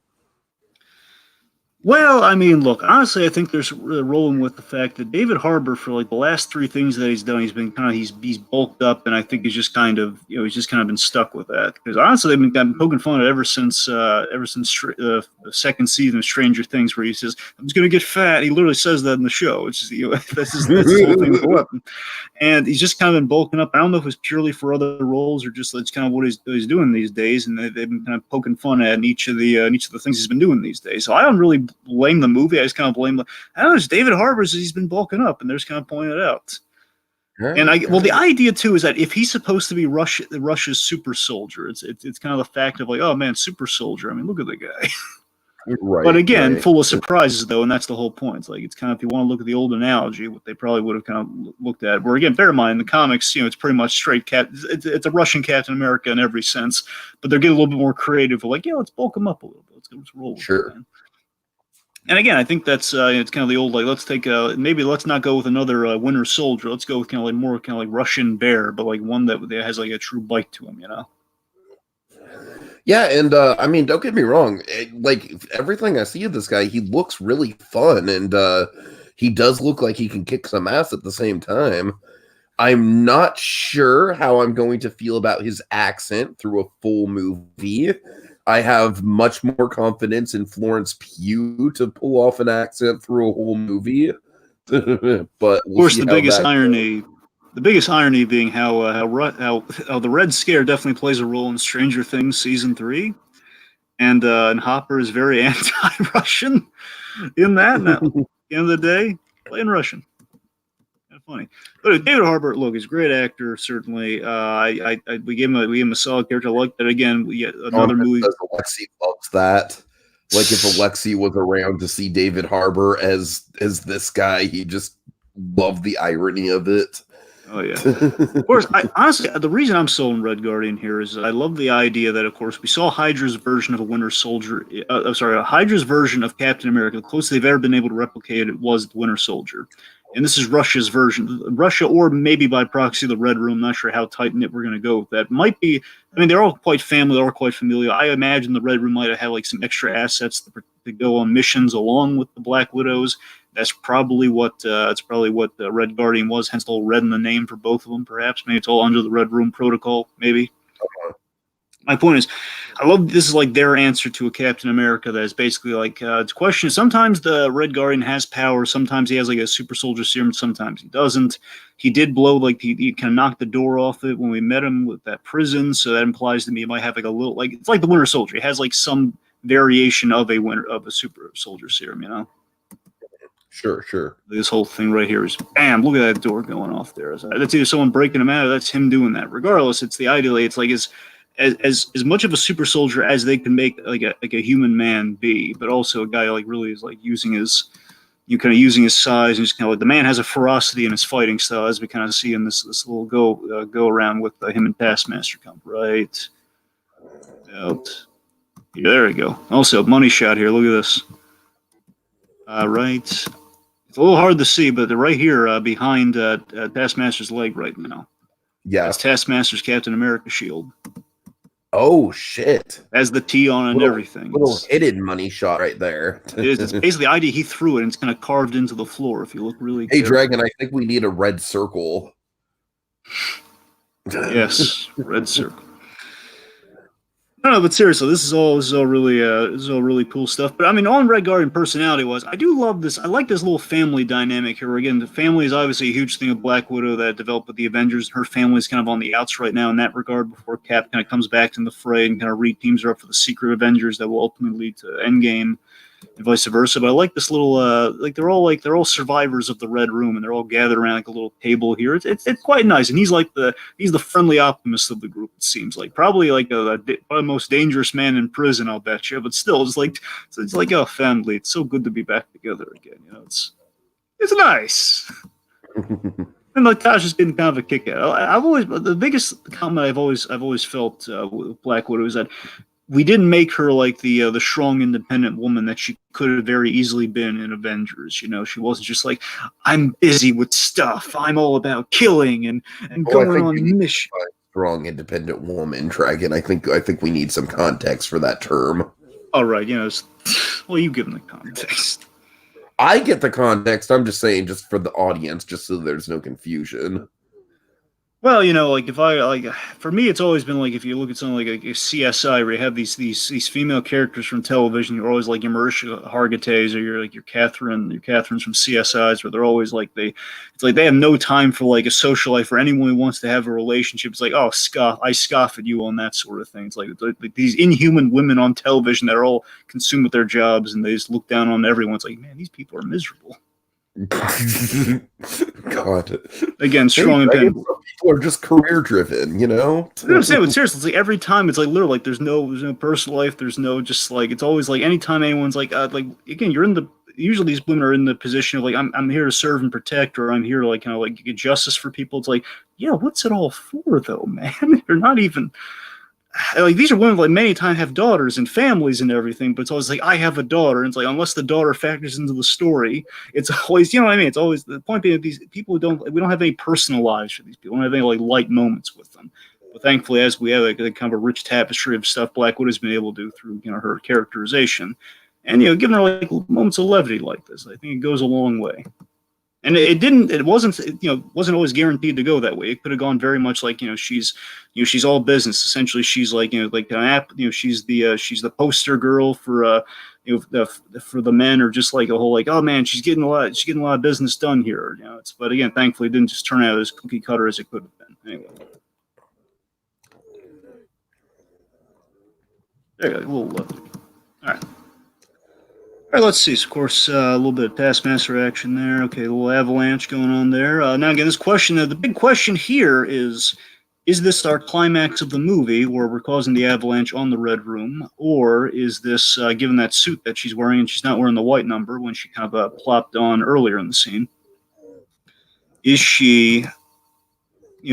Well, I mean, look, honestly, I think there's rolling with the fact that David Harbour, for like the last three things that he's done, he's been he's bulked up, and I think he's just kind of been stuck with that. Because honestly, they've been poking fun at it ever since the second season of Stranger Things, where he says, "I'm just gonna get fat." He literally says that in the show. It's just, that's the whole thing with the weapon, and he's just kind of been bulking up. I don't know if it's purely for other roles or just that's kind of what he's doing these days, and they've been kind of poking fun at each of the things he's been doing these days. So I don't really blame the movie. I just kind of blame I don't know, it's David Harbour's. He's been bulking up, and they're just kind of pointing it out. And the idea too is that if he's supposed to be Russia's super soldier, it's kind of the fact of like, oh man, super soldier. I mean, look at the guy. Right. But again, full of surprises though, and that's the whole point. It's like it's kind of if you want to look at the old analogy, what they probably would have kind of looked at. Where again, bear in mind, in the comics, it's pretty much straight it's a Russian Captain America in every sense, but they're getting a little bit more creative. Like, yeah, let's bulk him up a little bit. Let's roll with it, man. And again, I think that's it's kind of the old like let's take maybe let's not go with another Winter Soldier. Let's go with kind of like more kind of like Russian Bear, but like one that has like a true bite to him, Yeah, and I mean, don't get me wrong. Like everything I see of this guy, he looks really fun, and he does look like he can kick some ass at the same time. I'm not sure how I'm going to feel about his accent through a full movie. I have much more confidence in Florence Pugh to pull off an accent through a whole movie. But of course, the biggest irony being how the Red Scare definitely plays a role in Stranger Things season 3, and Hopper is very anti-Russian in that. Now, at the end of the day, playing Russian. Kind of funny, but David Harbour, look, he's a great actor. Certainly, we gave him a solid character. I like that. Again, we get another movie. Alexi loves that. Like if Alexi was around to see David Harbour as this guy, he just loved the irony of it. Oh yeah. Of course, honestly, the reason I'm sold on Red Guardian here is I love the idea that, of course, we saw Hydra's version of a Winter Soldier. I'm sorry, Hydra's version of Captain America. The closest they've ever been able to replicate it was the Winter Soldier, and this is Russia's version. Russia, or maybe by proxy, the Red Room. Not sure how tight knit we're going to go with that. Might be. I mean, they're all quite family. They're all quite familiar. I imagine the Red Room might have had like some extra assets to go on missions along with the Black Widows. That's probably what Red Guardian was. Hence, the whole red in the name for both of them. Perhaps maybe it's all under the Red Room protocol. Maybe. My point is, I love this is like their answer to a Captain America that is basically like it's a question. Sometimes the Red Guardian has power. Sometimes he has like a super soldier serum. Sometimes he doesn't. He did blow like he kind of knocked the door off it when we met him with that prison. So that implies to me it might have like a little like it's like the Winter Soldier. He has like some variation of a super soldier serum. You know. Sure. This whole thing right here is bam, look at that door going off there. That's either someone breaking him out or that's him doing that. Regardless, it's the ideally it's like as much of a super soldier as they can make like a human man be, but also a guy like really is like using his using his size and just kind of like the man has a ferocity in his fighting style as we kind of see in this little go around with him and Taskmaster come right out. Yeah, there we go. Also, money shot here. Look at this. Right. It's a little hard to see, but they're right here behind Taskmaster's leg right now. Yeah. That's Taskmaster's Captain America shield. Oh, shit. Has the T on it and everything. Little hidden money shot right there. It's basically the idea he threw it and it's kind of carved into the floor if you look really Hey, Dragon, I think we need a red circle. Yes, red circle. No, but seriously, this is all really cool stuff. But I mean, on Red Guardian personality-wise, I do love this. I like this little family dynamic here. Where, again, the family is obviously a huge thing of Black Widow that developed with the Avengers. Her family is kind of on the outs right now in that regard before Cap kind of comes back in the fray and kind of re-teams her up for the secret Avengers that will ultimately lead to Endgame and vice versa. But I like this little they're all survivors of the Red Room and they're all gathered around like a little table here. It's quite nice, and he's the friendly optimist of the group. It seems like probably like the most dangerous man in prison, I'll bet you. But still, it's like a family. It's so good to be back together again. You know, it's nice. And Natasha's getting kind of a kick out. I've always the biggest comment I've always felt with Black Widow is that we didn't make her like the strong, independent woman that she could have very easily been in Avengers. You know, she wasn't just like, I'm busy with stuff. I'm all about killing and going on mission. Strong, independent woman, Dragon. I think we need some context for that term. All right, you know, well, you give them the context. I get the context. I'm just saying, just for the audience, just so there's no confusion. Well, you know, like if I like, for me, it's always been like if you look at something like a CSI, where you have these female characters from television, you're always like your Marisha Hargitay's or your Catherine's from CSIs, where they're always like it's like they have no time for like a social life or anyone who wants to have a relationship. It's like, oh, I scoff at you on that sort of thing. It's like these inhuman women on television that are all consumed with their jobs and they just look down on everyone. It's like, man, these people are miserable. God. Again, strong opinion. People are just career driven, you know. I'm saying, but seriously, it's like every time it's like literally like there's no personal life. There's no just like it's always like anytime anyone's like again, you're in the usually these women are in the position of like I'm here to serve and protect, or I'm here to like kind of like get justice for people. It's like, yeah, what's it all for though, man? You're not even. Like these are women like many times have daughters and families and everything, but it's always like I have a daughter, and it's like unless the daughter factors into the story, it's always you know what I mean. It's always the point being that these people we don't have any personal lives for these people. We don't have any like light moments with them. But thankfully, as we have a kind of a rich tapestry of stuff Black Widow's been able to do through her characterization, and giving her like moments of levity like this, I think it goes a long way. And it wasn't always guaranteed to go that way. It could have gone very much like, she's all business. Essentially, she's like, like an app, she's the poster girl for, for the men, or just like a whole, like, oh man, she's getting a lot of business done here. But again, thankfully it didn't just turn out as cookie cutter as it could have been. Anyway. There you go, a little levity. All right. All right, let's see. Of course, a little bit of Taskmaster action there. Okay, a little avalanche going on there. Now, again, this question, the big question here is this our climax of the movie where we're causing the avalanche on the Red Room, or is this, given that suit that she's wearing, and she's not wearing the white number when she kind of plopped on earlier in the scene, is she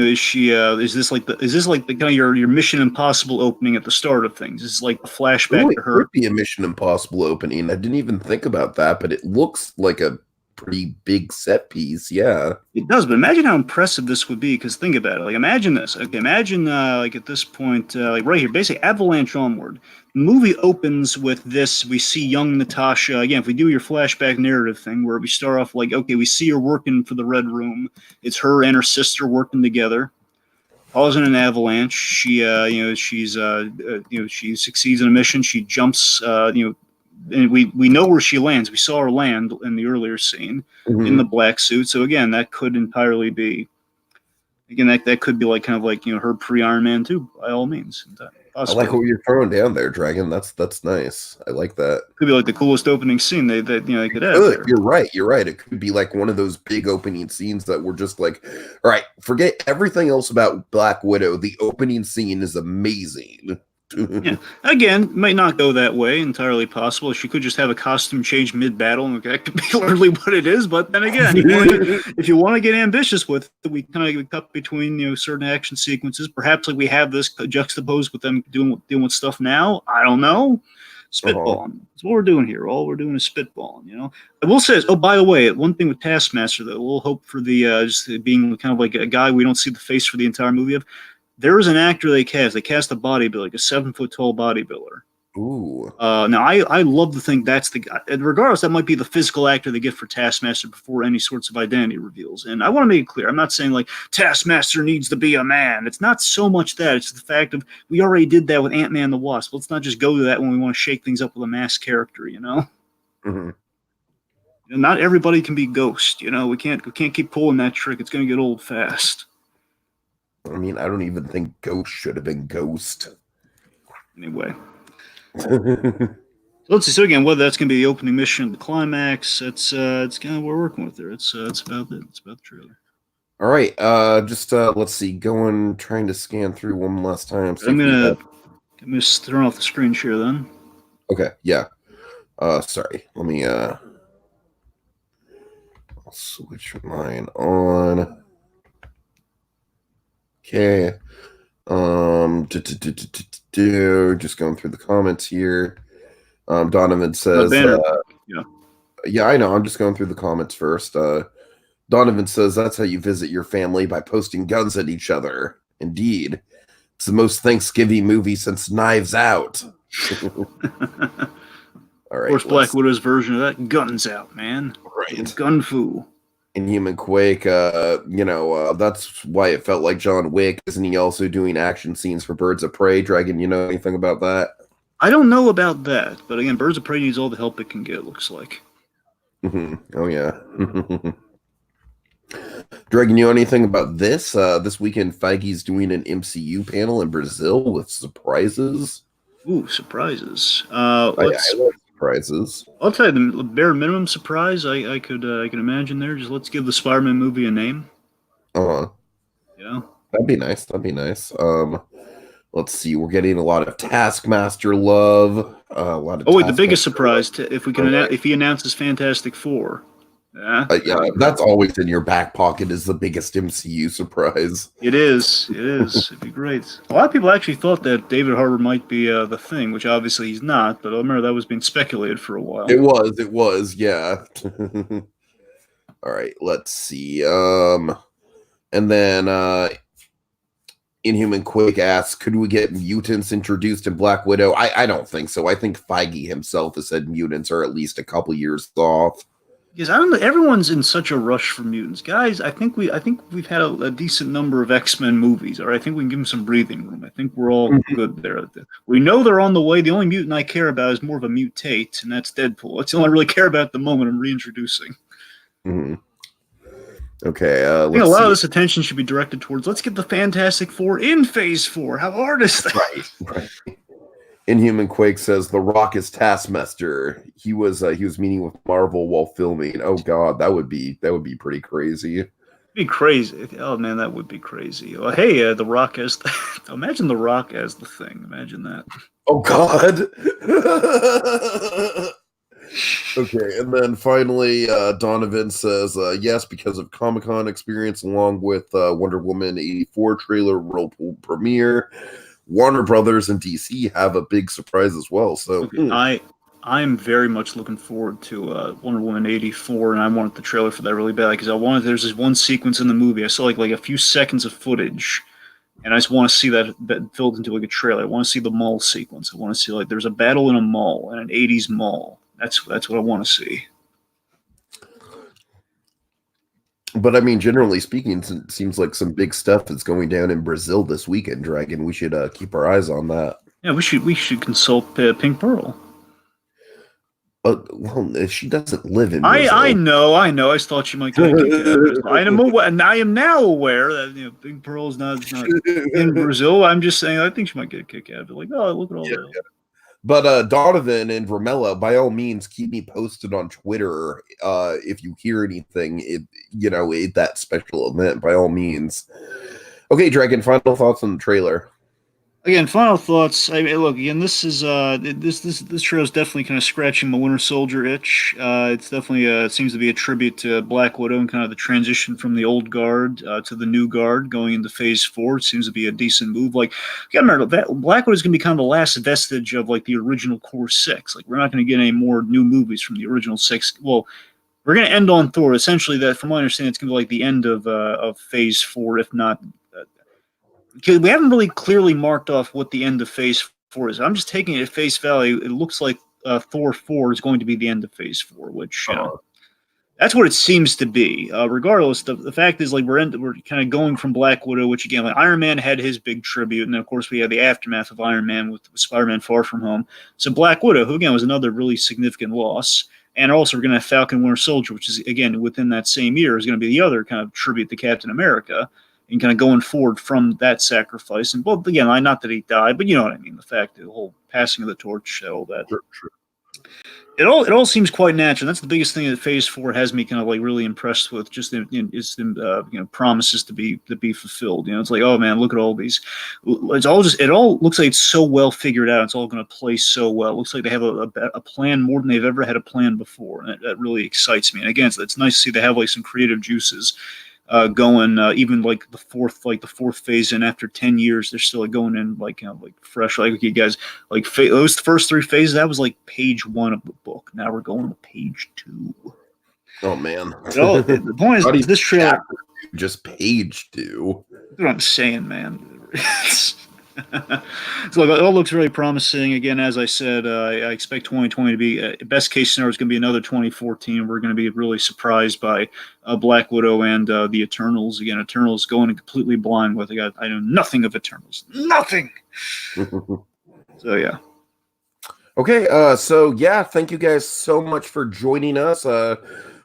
is she? Is this like the kind of your Mission Impossible opening at the start of things? Is this like a Ooh, flashback it to her? could be a Mission Impossible opening. I didn't even think about that, but it looks like a pretty big set piece. Yeah. It does, but imagine how impressive this would be. Because think about it. Like, imagine this. Okay, imagine like at this point, like right here, basically Avalanche onward. The movie opens with this. We see young Natasha again. If we do your flashback narrative thing, where we start off like, okay, we see her working for the Red Room. It's her and her sister working together. Causing an avalanche. She succeeds in a mission. She jumps. And we know where she lands. We saw her land in the earlier scene in the Mhm. black suit. So again, that could entirely be that could be like kind of like her pre-Iron Man too, by all means. I like Possibly what you're throwing down there, Dragon. That's nice. I like that. could be like the coolest opening scene they could have Good. there. You're right. You're right. It could be like one of those big opening scenes that we're just like, all right, forget everything else about Black Widow. The opening scene is amazing. Yeah. Again, might not go that way. Entirely possible. She could just have a costume change mid-battle, and that could be literally what it is. But then again, if you want to get ambitious with it, we kind of cut between certain action sequences. Perhaps like we have this juxtaposed with them dealing with stuff now. I don't know. Spitballing. That's what we're doing here. All we're doing is spitballing. I will say, oh, by the way, one thing with Taskmaster, though, we'll hope for the just being kind of like a guy we don't see the face for the entire movie of. There is an actor they cast. They cast a bodybuilder, like a 7-foot tall bodybuilder. Ooh. Now, I love to think that's the guy. And regardless, that might be the physical actor they get for Taskmaster before any sorts of identity reveals. And I want to make it clear, I'm not saying like Taskmaster needs to be a man. It's not so much that. It's the fact of we already did that with Ant-Man the Wasp. Let's not just go to that when we want to shake things up with a masked character, Mm-hmm. Not everybody can be Ghost, We can't keep pulling that trick. It's going to get old fast. I mean, I don't even think Ghost should have been Ghost. Anyway. Let's see. So again, whether that's going to be the opening mission, the climax, it's kind of what we're working with there. It's about it. It's about the trailer. All right. Just let's see. Trying to scan through one last time. I'm gonna turn off the screen share then. Okay. Yeah. Sorry. Let me I'll switch mine on. Okay. Just going through the comments here. Donovan says, yeah, I know. I'm just going through the comments first. Donovan says that's how you visit your family, by posting guns at each other. Indeed. It's the most Thanksgiving movie since Knives Out. All right. Of course, Black Widow's version of that, guns out, man. Right. Gun fu. Inhuman Quake, that's why it felt like John Wick. Isn't he also doing action scenes for Birds of Prey? Dragon, you know anything about that? I don't know about that, but again, Birds of Prey needs all the help it can get, looks like. Mm-hmm. Oh, yeah. Dragon, you know anything about this? This weekend, Feige's doing an MCU panel in Brazil with surprises. Ooh, surprises. I like surprises. I'll tell you the bare minimum surprise I could imagine there. Just let's give the Spider-Man movie a name. Yeah. That'd be nice. Let's see. We're getting a lot of Taskmaster love. A lot of. Oh wait, the biggest surprise if he announces Fantastic Four. Yeah, that's always in your back pocket is the biggest MCU surprise. It is. It'd be great. A lot of people actually thought that David Harbour might be the Thing, which obviously he's not. But I remember that was being speculated for a while. It was, yeah. All right, let's see. And then Inhuman Quake asks, could we get mutants introduced in Black Widow? I don't think so. I think Feige himself has said mutants are at least a couple years off. Because I don't know, everyone's in such a rush for mutants, guys. I think we've had a decent number of X-Men movies, or I think we can give them some breathing room. I think we're all good there. We know they're on the way. The only mutant I care about is more of a mutate, and that's Deadpool. That's the only I really care about at the moment. I'm reintroducing. Mm-hmm. Okay, I think a lot of this attention should be directed towards let's get the Fantastic Four in Phase 4. How hard is that? Right. Inhuman Quake says The Rock is Taskmaster. He was meeting with Marvel while filming. Oh God, that would be pretty crazy. It'd be crazy. Oh man, that would be crazy. Well, hey, The Rock as imagine The Rock as the Thing. Imagine that. Oh God. Okay, and then finally, Donovan says, yes, because of Comic-Con experience, along with Wonder Woman 84 trailer whirlpool premiere, Warner Brothers and DC have a big surprise as well. So, Okay, I'm very much looking forward to Wonder Woman 84, and I wanted the trailer for that really bad because I wanted. There's this one sequence in the movie. I saw like a few seconds of footage, and I just want to see that filled into like a trailer. I want to see the mall sequence. I want to see like there's a battle in a mall, in an 80s mall. That's what I want to see. but I mean, generally speaking, it seems like some big stuff is going down in Brazil this weekend, Dragon. We should keep our eyes on that. Yeah, we should consult Pink Pearl. Well, she doesn't live in I Brazil. know, I know. I just thought you might get a kick out of it. I am now aware that Pink Pearl is not in Brazil. I'm just saying I think she might get a kick out of it. Like, oh, look at all Yeah. that. But Donovan and Romello, by all means, keep me posted on Twitter if you hear anything. At that special event, by all means. Okay, Dragon. Final thoughts on the trailer. Again, final thoughts. I mean, look, again, this trail is definitely kind of scratching my Winter Soldier itch. It's definitely it seems to be a tribute to Black Widow and kind of the transition from the old guard to the new guard going into Phase 4. It seems to be a decent move. Like, you gotta remember that Black Widow is going to be kind of the last vestige of like the original Core Six. Like, we're not going to get any more new movies from the original six. Well, we're going to end on Thor. Essentially, that from my understanding, it's going to be like the end of Phase 4, if not. Because we haven't really clearly marked off what the end of Phase 4 is. I'm just taking it at face value. It looks like Thor 4 is going to be the end of Phase 4, which that's what it seems to be. Regardless, the fact is like we're kind of going from Black Widow, which again, like Iron Man had his big tribute, and then of course we had the aftermath of Iron Man with Spider-Man: Far From Home. So Black Widow, who again was another really significant loss. And also, we're going to have Falcon Winter Soldier, which is, again, within that same year, is going to be the other kind of tribute to Captain America and kind of going forward from that sacrifice. And, well, again, not that he died, but you know what I mean. The fact, the whole passing of the torch, all that. Sure. It all seems quite natural. That's the biggest thing that Phase 4 has me kind of like really impressed with. Just is the promises to be fulfilled. It's like, oh man, look at all these. It all looks like it's so well figured out. It's all going to play so well. It looks like they have a plan more than they've ever had a plan before, and that really excites me. And again, it's nice to see they have like some creative juices going. Even like the fourth phase, and after 10 years, they're still like going in like like fresh. Like you guys like those first three phases, that was like page 1 of the book. Now we're going to page 2. Oh man! The point is this trailer just page 2. That's what I'm saying, man. So look, it all looks really promising. Again, as I said, I expect 2020 to be best case scenario is going to be another 2014. We're going to be really surprised by Black Widow and the Eternals. Again, Eternals going in completely blind with. I know nothing of Eternals, nothing. So yeah. Okay, so yeah, thank you guys so much for joining us.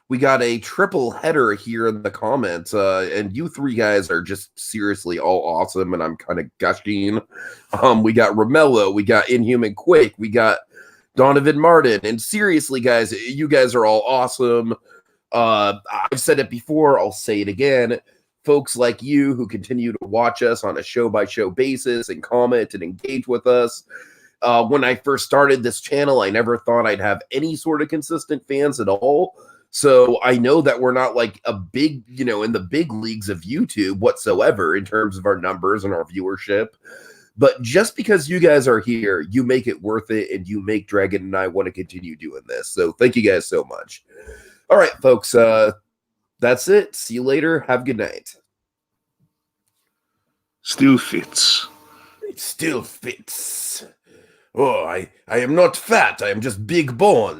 We got a triple header here in the comments, and you three guys are just seriously all awesome, and I'm kind of gushing. We got Romello, we got Inhuman Quake, we got Donovan Martin, and seriously, guys, you guys are all awesome. I've said it before, I'll say it again. Folks like you who continue to watch us on a show-by-show basis and comment and engage with us. When I first started this channel, I never thought I'd have any sort of consistent fans at all. So I know that we're not like a big, in the big leagues of YouTube whatsoever in terms of our numbers and our viewership. But just because you guys are here, you make it worth it, and you make Dragon and I want to continue doing this. So thank you guys so much. All right, folks, that's it. See you later. Have a good night. Still fits. It still fits. Oh, I am not fat. I am just big boned.